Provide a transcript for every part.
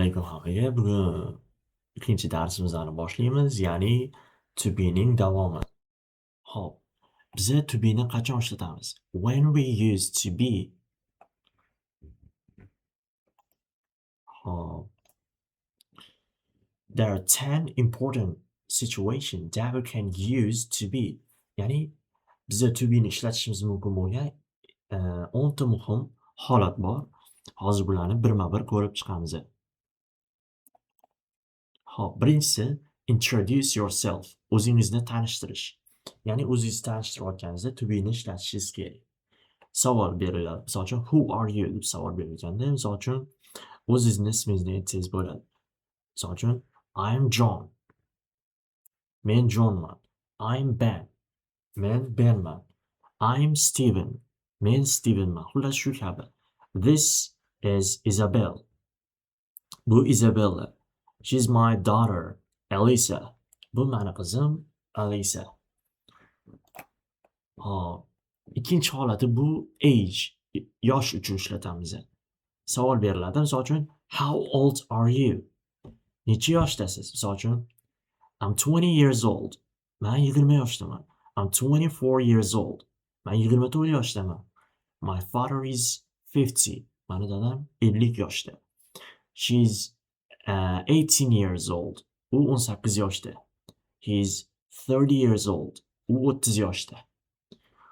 Alaykum hammaga. Bugun ikkinchi darsimizni boshlaymiz, ya'ni to be'ning davomi. Xo'p, biza to be'ni qachon ishlatamiz? When we use to be. Xo'p, there are 10 important situations that we can use to be. Ya'ni biza to be'ni ishlatishimiz mumkin bo'lgan 10 ta muhim holat bor. Hozir bularni birma-bir ko'rib chiqamiz. Hop, birinchisi introduce yourself. O'zingizni tanishtirish. Ya'ni o'zingizni tanishtirayotganingizda to be'ni ishlatishingiz kerak. Savol beriladi. Misol uchun who are you deb savol berilganda, misol uchun o'zingizni ismingizni aytsangiz bo'ladi. Misol uchun I'm John. Men Johnman. I'm Ben. Men Benman. I'm Steven. Men Stevenman. Xullas shu kabi. This is Isabel. Bu Isabella. She's my daughter, Elisa. Bu mani qizim, Alisa. Hop. Ikkinchi holati bu age, yosh uchun ishlatamiz. Savol beriladi. Misol uchun how old are you? Necha yoshdasiz? Misol uchun I'm 20 years old. Men 20 yoshdaman. I'm 24 years old. Men 24 yoshdaman. My father is 50. Mani dadam 50 yoshda. She's 18 years old. U 18 yoshda. He's 30 years old. U 30 yoshda.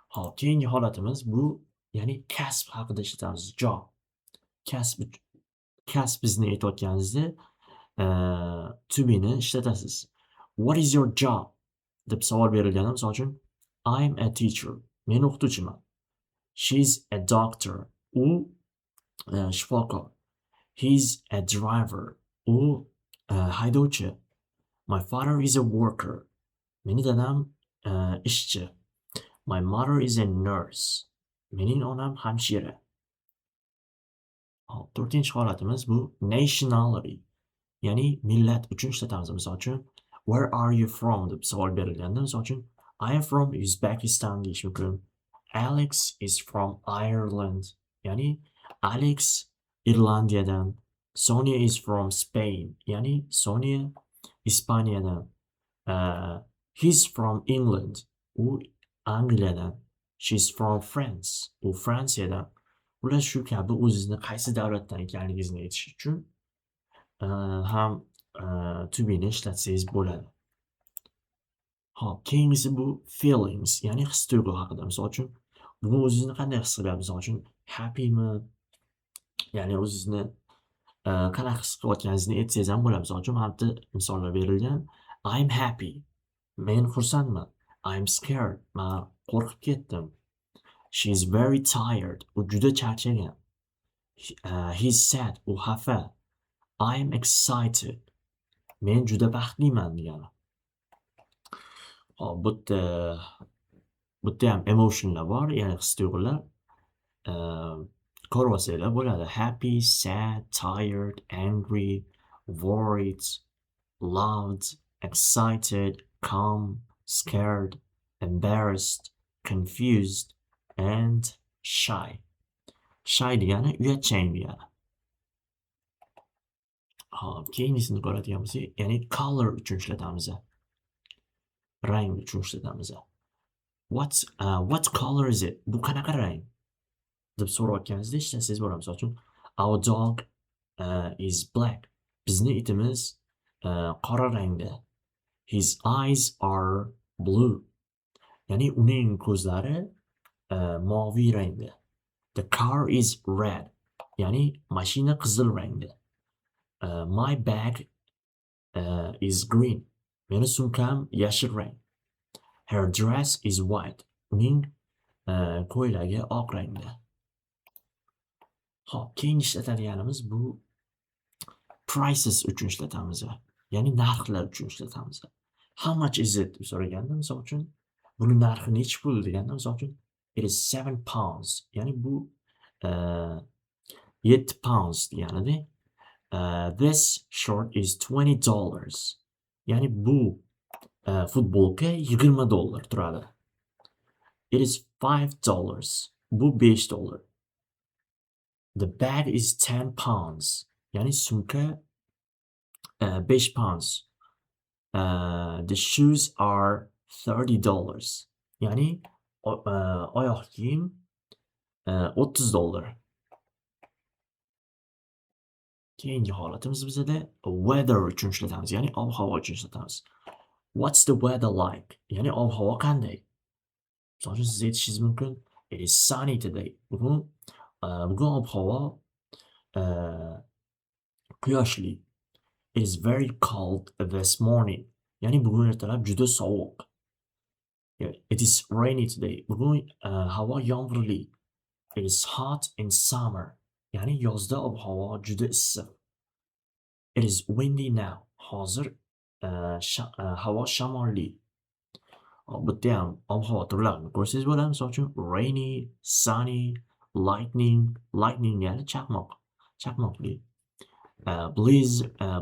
Hop, keyingi holatimiz bu, ya'ni kasb haqida ishlatamiz. Job. Kasbingizni aytayotganingizda to be'ni ishlatasiz. What is your job? deb savol berilganda, misol uchun I'm a teacher. Men o'qituvchiman. She's a doctor. U shifokor. He's a driver. U haydovchi. My father is a worker. Meni dadam ishchi. My mother is a nurse. Mening onam hamshira. Hop, to'rtinchi holatimiz bu nationality. Ya'ni millat uchun ishlatamiz. Misol uchun where are you from deb savol berilganda, misol uchun I am from Uzbekistan deyish mumkin. Alex is from Ireland. Ya'ni Alex Irlandiyadan. Sonia is from Spain. Ya'ni Sonia Ispaniyadan. He's from England. U Angliyadan. She's from France. U Fransiyadan. Ular shu kabi o'zingizni qaysi davlatdan ekanligingizni aytish uchun ham to be'ni ishlatsangiz bo'ladi. Hop, keyingisi bu feelings, ya'ni his-tuyg'u haqida. Misol uchun buni o'zingizni qanday his qilyapsiz? Misol uchun happymi? Ya'ni o'zingizni qanaqa his qilayotganingizni aytsangiz ham bo'ladi. Misol uchun mana bu misollar berilgan. I'm happy. Men xursandman. I'm scared. Men qo'rqib ketdim. She's very tired. U juda charchagan. He's sad. U xafa. I'm excited. Men juda baxtliman degani. Hop, bu yerda ham emotionlar bor, ya'ni his-tuyg'ular. Ko'rib olsanglar bo'ladi. Happy, sad, tired, angry, worried, loved, excited, calm, scared, embarrassed, confused, and shy. Shy degani uyatchan degani. Hop, keyingisini ko'radigan bo'lsak, ya'ni color uchun ishlatamiz. Rang uchun ishlatamiz. What color is it? Bu qanaqa rang? deb so'rayotganingizda ishlatsangiz bo'ladi. Misol uchun our dog is black. Bizni itimiz qora rangda. His eyes are blue. Ya'ni uning ko'zlari moviy rangda. The car is red. Ya'ni mashina qizil rangda. My bag is green. Meni sumkam yashil rang. Her dress is white. Uning ko'ylagi oq rangda. Hop, keyingi ishlatadiganimiz bu prices uchun ishlatamiz. Ya'ni narxlar uchun ishlatamiz. How much is it deb so'raganda, misol uchun buni narxi nechi pul deganda, misol uchun it is 7 pounds. Ya'ni bu 7 pounds deganida. This shirt is $20. Ya'ni bu futbolka $20 turadi. It is $5. Bu $5. The bag is 10 pounds. Ya'ni sumka £5. The shoes are $30. Ya'ni oyoq kiyim $30. Keyingi holatimiz bizada weather uchun ishlatamiz, ya'ni ob-havo uchun ishlatamiz. What's the weather like? Ya'ni ob-havo qanday? Misol uchun siz aytishingiz mumkin, it is sunny today. Bugun ob-havo quyoshli. It is very cold this morning. Ya'ni bugun ertalab juda sovuq. It is rainy today. Bugun havo yomg'irli. It is hot in summer. Ya'ni yozda ob-havo juda issiq. It is windy now. Hozir havo shamolli. Bu yerda ham ob-havo turlarini ko'rsangiz bo'ladi. Misol uchun rainy, sunny, lightning ya'ni chaqmoqli.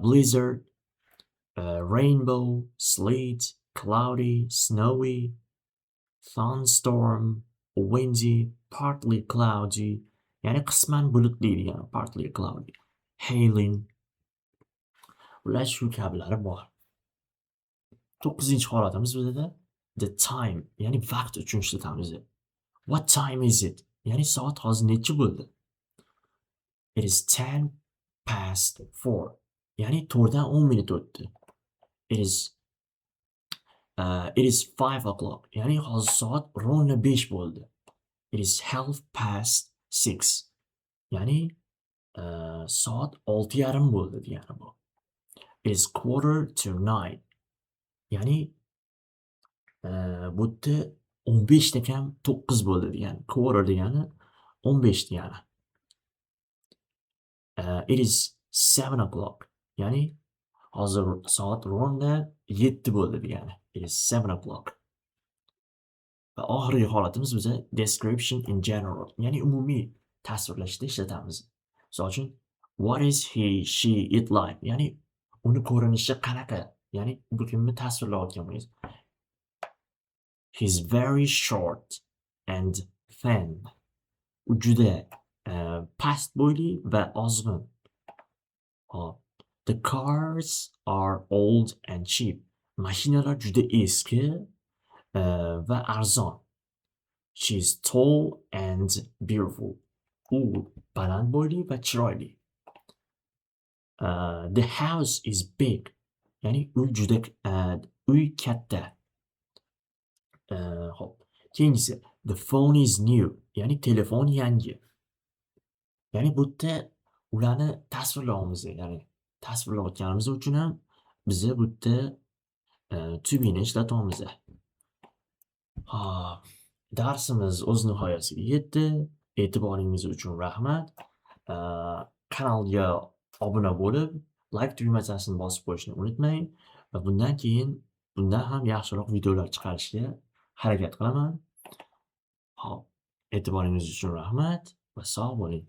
Blizzard, rainbow, sleet, cloudy, snowy, thunderstorm, windy, partly cloudy, ya'ni qisman bulutli degani, partly cloudy, hailing. Ular shu kabilari bor. 9-holatimiz bizada the time, ya'ni vaqt uchun ishlatamiz. What time is it? Ya'ni soat hozir necha bo'ldi? It is 4:10. Ya'ni 4dan 10 minut o'tdi. It is 5 o'clock. Ya'ni hozir soat ровно 5 bo'ldi. It is 6:30. Ya'ni soat 6:30 bo'ldi degani bu. It is 8:45. Ya'ni bu yerda 15 da kam 9 bo'ldi degani. Quarter degani 15 degani. It is 7 o'clock. Ya'ni hozir soat ровно 7 bo'ldi degani. It is 7 o'clock. Va oxirgi holatimiz biza description in general, ya'ni umumiy tasvirlashda ishlatamiz. Misol uchun what is he, she, it like? Ya'ni uni ko'rinishi qanaqa? Ya'ni bu kimni tasvirlayotgan bo'lsangiz. He's very short and thin. U juda past bo'yli va ozg'in. The cars are old and cheap. Mashinalar juda eski va arzon. She's tall and beautiful. U baland bo'yli va chiroyli. The house is big. Ya'ni uy katta. Hop. Keyingisi the phone is new. Ya'ni telefon yangi. Ya'ni bu yerda ularni tasvirlaymiz. Ya'ni tasvirlayotganimiz uchun ham biz bu yerda to be ni ishlatamiz. Darsimiz o'z nihoyasiga yetdi. E'tiboringiz uchun rahmat. Kanalga obuna bo'lib, like tugmachasini bosib qo'yishni unutmang va bundan keyin bundan ham yaxshiroq videolar chiqarishga harakat qilaman. Xo'p, e'tiboringiz uchun rahmat va sog' bo'ling.